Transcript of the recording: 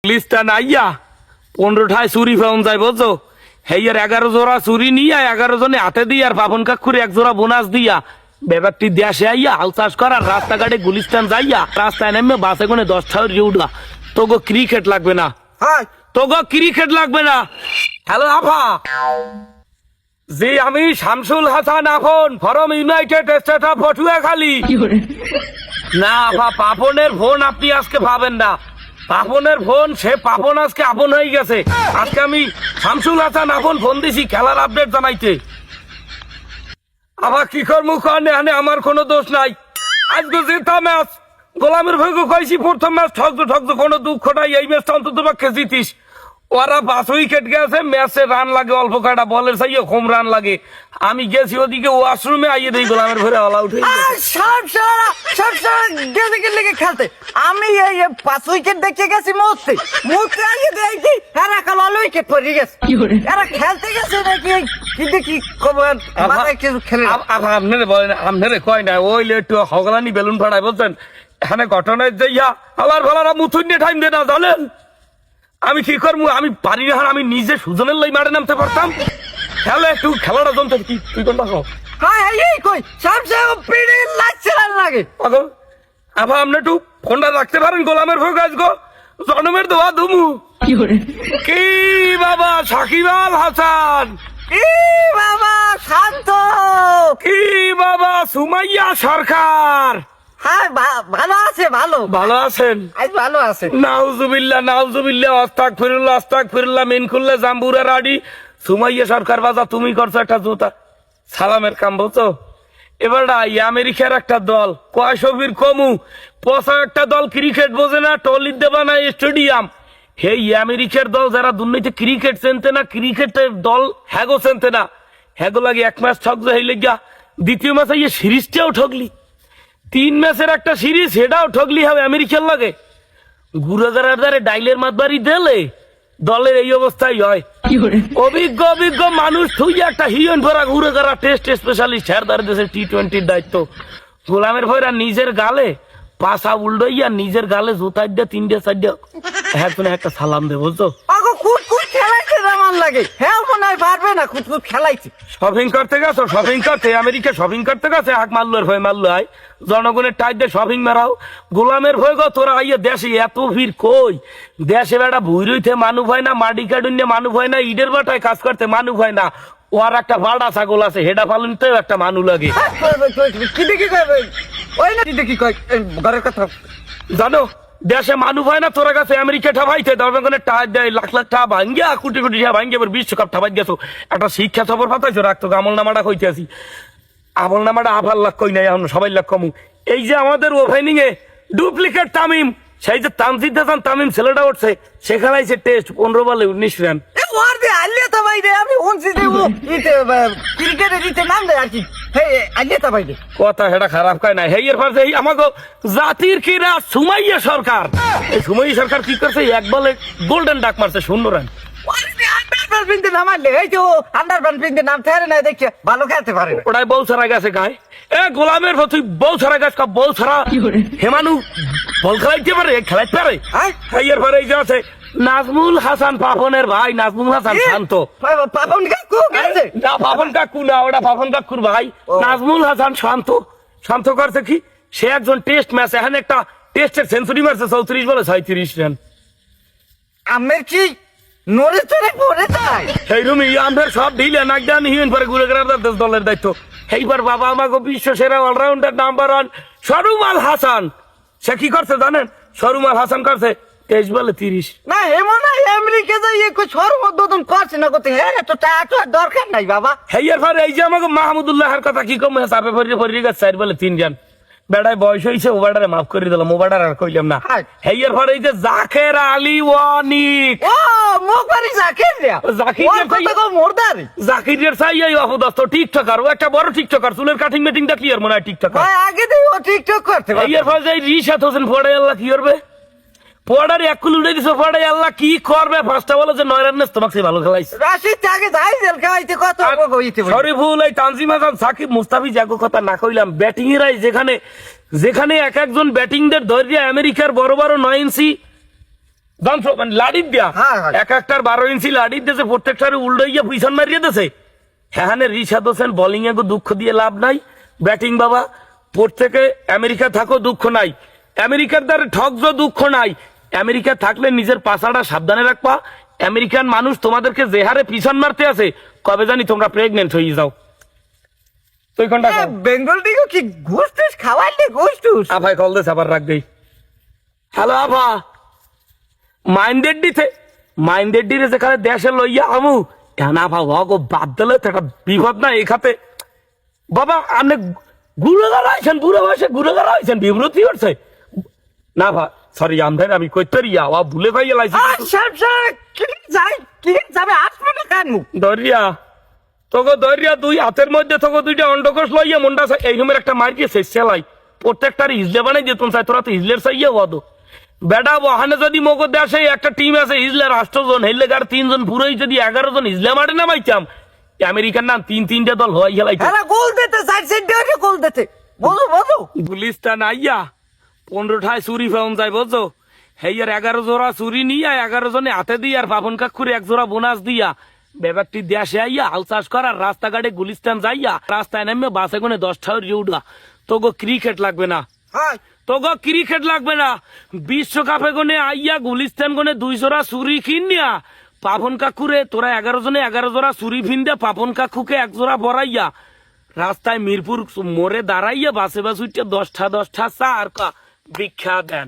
লিস্টটা নাইয়া 15টায় চুরি পাওয়া যায় বুঝছো। হেয়ার 11 জোড়া চুরি নিয়ে 11 জনে হাতে দিয়ে আর পাপন কাকুরে 1 জোড়া বোনাস দিয়া ব্যাপারটি দেশে আইয়া হাল চাষ করার রাস্তাঘাটে গুলিস্তান যাইয়া রাস্তায় নেমে বাসে কোনে 10টা উঠা। তোগো ক্রিকেট লাগবে না, তোগো ক্রিকেট লাগবে না। হ্যালো আফা, জি আমি শামসুল হাসান আপন form United state of Patuakhali. না আফা, পাপনের ফোন আপনি আজকে পাবেন না। পাপনের ফোন সে পাপন আজকে আপন হয়ে গেছে। আজকে আমি শামসুল হাসান আপন ফোন দিছি খেলার আপডেট জানাইতে। আবার কি করবো কারণে আমার কোনো দোষ নাই। আজকে জিতা ম্যাচ গোলামের ভাইকে কইছি প্রথম ম্যাচ ঠকতো কোনো দুঃখ নাই, এই ম্যাচটা অন্তত পক্ষে জিতিস। ওরা 5 উইকেট গেছে, ম্যাচে রান লাগে অল্প কয়টা, বলের চাইয়ে কম রান লাগে। আমি গেছি ওদিকে ওয়াশরুমে আইয়ে দেই গোলামের ঘরে অল আউট হয়ে খেলতে। আমি এই 5 উইকেট দেখে গেছি মরতে মুখে আইয়ে দেখি এরা কাল অল উইকেট পড়ে গেছে। এরা খেলতে গেছে নাকি কি দেখি খবর মাথায় কিছু খেলে। আপনারে বলেন, আপনারে কয় না ওই একটু হগলানি বেলুন ফাটায় বলছেন। এখানে ঘটনায় যাইয়া আবার ভালারা মুথুন নিয়ে টাইম দেয় না জানেন। আমি কি করবো, আমি পারি না, আমি নিজে সুজনের লাই মাঠে নামতে পারতাম। খেলে একটু খেলাটা জমতে কি তুই কোনটা কই লাগছে লাগে আবার আপনি একটু ফোনটা রাখতে পারেন। গোলামের ভোগ আজ গো জনমের দোয়া ধুমু কি বাবা সাকিব আল হাসান, কি বাবা শান্ত, কি বাবা সুমাইয়া সরকার। হ্যাঁ ভালো আছে, ভালো আছেন? আজ ভালো আছে। নাউজুবিল্লাহ আস্তাগফিরুল্লাহ মিন কুল্লি জামবুরা রাডি। সুমাইয়া সরকার বাজা তুমি করছো একটা জুতা সালামের কাম বলছো। এবার আমেরিকার একটা দল কয়শোভির কমু পচা একটা দল ক্রিকেট বোঝে না, টলির দেবা না স্টেডিয়াম। এই আমেরিকার দল যারা দুর্নীতি ক্রিকেট চেনতে না, ক্রিকেটের দল হ্যাগো চেনতে না, হ্যাগো লাগে 1 ম্যাচ ঠকছে হইলে গিয়া দ্বিতীয় ম্যাচে এই সিরিজটাও ঠকলি। 3 ম্যাচের একটা সিরিজ সেটাও ঠকলি হবে আমেরিকার লাগে। গুড়াগারে ডাইলের মাতবাড়ি দিলে দলের এই অবস্থাই হয়। অভিজ্ঞ মানুষ তুই একটা হিয়ন ভরা গুড়াগারা টেস্ট স্পেশালিস্ট হেরদার দেশে T20 দায়িত্ব। গোলামের ভয়রা নিজের গালে পাশা উল্টাইয়া নিজের গালে জুতাই দিয়ে 3-4 এখন একটা সালাম দে বুঝছো। শপিং করতে গেছো, শপিং করতে আমেরিকা শপিং করতে গেছে হাক মাল্লুর ভয় মাল্লু আয় জনগণের টাইট দিয়ে শপিং মেরাও। গোলামের ভয় গো তোরা আইয়ে দেশে এত ভিড় কই, দেশে বেটা ভুই রইতে মানুষ হয় না, মাটি কাটুন মানুষ হয় না, ইটের বাটায় কাজ করতে মানুষ হয় না। ওর একটা বাড়া ছাগল আছে হেডা পালনতেও একটা মানুষ লাগে। ঘরের কথা জানো দেশে মানুষ হয় না, তোরা কাছে আমেরিকা ঠাবাইতে জনগণের টাকা দেয় লাখ টাকা ভাঙ্গিয়া কোটি টাকা ভাঙ্গিয়া এবার বিশ্বকাপ ঠাবাই গেছো। একটা শিক্ষা সফর পাতাইছো রাখতো আমল নামাটা কইতে আসি, আমল নামাটা আবার লাখ কই নাই এখন সবাই লাখ কমু। এই যে আমাদের ওপেনিং এ ডুপ্লিকেট তামিম, সেই যে তানজিদ হাসান তামিম ছেলেটা উঠছে, সেখানে আছে টেস্ট 15 বলে 19 রান। কথা সেটা খারাপ কয় না। হেই এর পাশে আমাকে জাতির কিরা সুমাইয়া সরকার, এই সুমাইয়া সরকার কি করছে 1 বলে গোল্ডেন ডাক মারছে 0 রান। ভালো খেলতে পারে ওটাই বল ছাড়া গেছে গায়ে। এ গোলামের তুই বল ছাড়া গাছ বল ছাড়া হেমানু বল খেলাইতে পারে, খেলাইতে পারে। এর পরে এই যে আছে নাজমুল হাসান পাপনের ভাই, নাজমুল হাসান শান্ত। পাপন কাকু না, ওটা পাপন কাকুর ভাই নাজমুল হাসান শান্ত। শান্ত করছে কি সে একজন টেস্ট ম্যাচ এখানে একটা টেস্টের সেঞ্চুরি মারছে 34 বলে 37 রান। আমের কি নড়ে চড়ে পড়ে যায় সেই রুমি আমাদের সব ঢিলে নাক ডান হিউন পরে ঘুরে দলের দায়িত্ব। এইবার বাবা আমাকে বিশ্ব সেরা অলরাউন্ডার নাম্বার 1 সরুমাল হাসান, সে কি করছে জানেন? সরুমাল হাসান করছে 23 বলে 30। না এমন আমেরিকা যাই সর্বোদ্বোধন করছে না করতে, হ্যাঁ তো টাকা দরকার নাই বাবা। হেয়ার পরে এই যে আমাকে মাহমুদুল্লাহের কথা কি কম চাপে পড়ে গেছে 4 বলে 3 রান। বেড়ায় বয়স হয়েছে, ও বেড়ারে মাফ করে দিলাম, ও বেড়ার আর কইলাম না। হেয়ার পরে এই যে জাকের আলী ওয়ানিক, জাকিরের চাই এই অপদস্থ টিকটকার, ও একটা বড় টিকটকার, চুলের কাটিং মেটিংটা ক্লিয়ার মনে হয় টিকটকার। আগে দিয়ে ও টিকটক করতে পারে। হেয়ার পরে এই রিশাদ হোসেন পড়ে আল্লাহ কি করবে, পড়ার 1 কুল উড়ে দিছো, পড়াই আল্লাহ কি করবে। ফার্স্টটা বলো যে 9 রান তোমাকে ভালো খেলাইছে। রাশিদ আগে যাই জেল খাইতে কত শরীফুল এই তানজিম হাসান সাকিব মুস্তাফিজ জাগো কথা না কইলাম। ব্যাটিং এরাই যেখানে এক একজন ব্যাটিংদের ধৈর্য আমেরিকার বড় বড় 9 ইঞ্চি জানছো মানে লাড়ি দিয়া হ্যাঁ, হ্যাঁ। এক একটার 12 ইঞ্চি লাড়ি দিয়েছে, প্রত্যেকটারে উল্টাইয়া পিছন মারিয়ে দিয়েছে। হ্যাঁ রিশাদ হোসেন বোলিং এ দুঃখ দিয়ে লাভ নাই, ব্যাটিং বাবা প্রত্যেকে আমেরিকা থাকো দুঃখ নাই, আমেরিকার দ্বারা ঠকজো দুঃখ নাই। আমেরিকা থাকলে নিজের পাশাটা সাবধানে রাখবা। আমেরিকান মানুষ তোমাদেরকে যে হারে পিছন মারতে আছে, কবে জানি তোমরা প্রেগনেন্ট হয়ে যাও। তুই কোনটা খাও? বেঙ্গল দিকে কি ঘুষ টুস খাওয়াইলে ঘুষ টুস? আভাই কল দেশ আবার রাখ দেই। হ্যালো আভা, মাইন্ডেড দিতে মাইন্ডেড দিতে যেখানে দেশে লইয়া আমু এখন আভা গো বাদ দিলে তো একটা বিপদ না এখাতে। বাবা আপনি গুড়োগার আইছেন, বুড়ো বয়সে গুড়োগার আইছেন, বিমৃতি করছে না ভা। সরি আমদান আমি কইতে রিয়া ও ভুলে ভাই লাইছি কি যাই কি যাবে আসবে কেন? দরিয়া তোকে দরিয়া দুই হাতের মধ্যে তোকে দুইটা অন্ডকোষ লইয়া মন্ডা এই রুমের একটা মার কি শেষ সেলাই প্রত্যেকটার হিজলে বানাই যে তুমি চাই তোরা তো হিজলের চাইয়া হতো বেটা ওখানে যদি মগো দেশে একটা টিম আছে হিজলের 8 জন হেললে গার 3 জন পুরোই যদি 11 জন হিজলে মারে না পাইতাম আমেরিকার নাম 3-3টা দল হয়ে গেলাইছে। এরা গোল দিতে সাইড সেন্টারে গোল দিতে বলো বলো গুলিস্তান আইয়া 15টায় চুরি পাউন যায় বুঝছো, হেয়ার 11 জোড়া চুরি নিয়ে 11 জনে হাতে দিয়ে আর পাপন কাকুরে 1 জোড়া বোনাস দিয়া ব্যাপারটি দেশে আইয়া হাল চাষ করার রাস্তাঘাটে গুলিস্তান যাইয়া রাস্তায় নামে বাসে কোনে 10টা উঠা। তোগো ক্রিকেট লাগবে না, হ্যাঁ তোগো ক্রিকেট লাগবে না, বিশ্বকাপে গনে আইয়া গুলিস্তান গনে 2 জোড়া চুরি কিনিয়া পাপন কাকুরে তোরা 11 জনে 11 জোড়া চুরি ফিন দে পাপন কাকুকে 1 জোড়া বড়াইয়া রাস্তায় মিরপুর মোড়ে দাঁড়াইয়া বাসে বাস উঠে 10টা চা আর ভিক্ষা দেন।